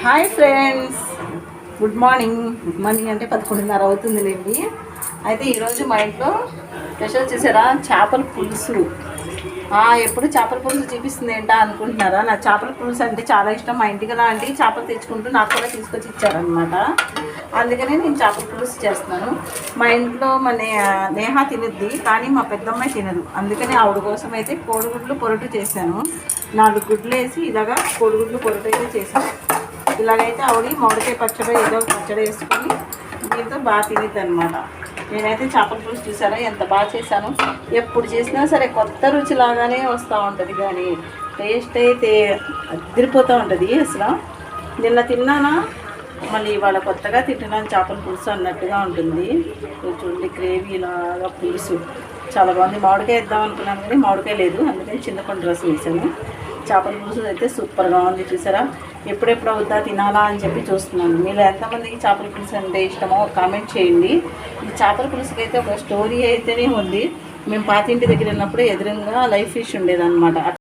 Hi friends, good morning అంటే 11:30 అవుతుందిలేండి. అయితే ఈరోజు మా ఇంట్లో స్పెషల్ చేసారా చేపల పులుసు. ఎప్పుడు చేపల పులుసు చూపిస్తుంది ఏంటా అనుకుంటున్నారా? నా చేపల పులుసు అంటే చాలా ఇష్టం. మా ఇంటికి లాంటి చేపలు తెచ్చుకుంటూ నాకు కూడా తీసుకొచ్చి ఇచ్చారనమాట. అందుకనే నేను చేపల పులుసు చేస్తున్నాను. మా ఇంట్లో నేహ తినద్ది, కానీ మా పెద్దమ్మాయి తినదు. అందుకని ఆవిడ కోసం అయితే కోడిగుడ్లు పొరటు చేశాను. 4 గుడ్లు వేసి ఇలాగా కోడిగుడ్లు పొరటు అయితే చేశాను. ఇలాగైతే ఆవిడ మామిడికాయ పచ్చడి ఏదో పచ్చడి వేసుకొని దీంతో బాగా తినేది అనమాట. నేనైతే చేపల పులుసు చూసారా ఎంత బాగా చేశాను. ఎప్పుడు చేసినా సరే కొత్త రుచి లాగానే వస్తూ ఉంటుంది, కానీ టేస్ట్ అయితే అదిరిపోతూ ఉంటుంది. అసలు నిన్న తిన్నానా, మళ్ళీ ఇవాళ కొత్తగా తింటున్నాను చేపల పులుసు అన్నట్టుగా ఉంటుంది. చూడండి, గ్రేవీ లాగా పులుసు చాలా బాగుంది. మామిడికాయ వేద్దాం అనుకున్నాను కానీ మామిడికాయ లేదు, అందుకని చింతపండు రసం వేసాను. చేపల పులుసు అయితే సూపర్గా ఉంది. చూసారా, ఎప్పుడెప్పుడు అవుతా తినాలా అని చెప్పి చూస్తున్నాను. మీరు ఎంతమందికి చేపల పులుసు అంటే ఇష్టమో కామెంట్ చేయండి. ఈ చేపల పులుసుకి అయితే ఒక స్టోరీ అయితేనే ఉంది. మేము పాతింటి దగ్గర ఉన్నప్పుడు ఎదురుగా లైవ్ ఫిష్ ఉండేదన్నమాట.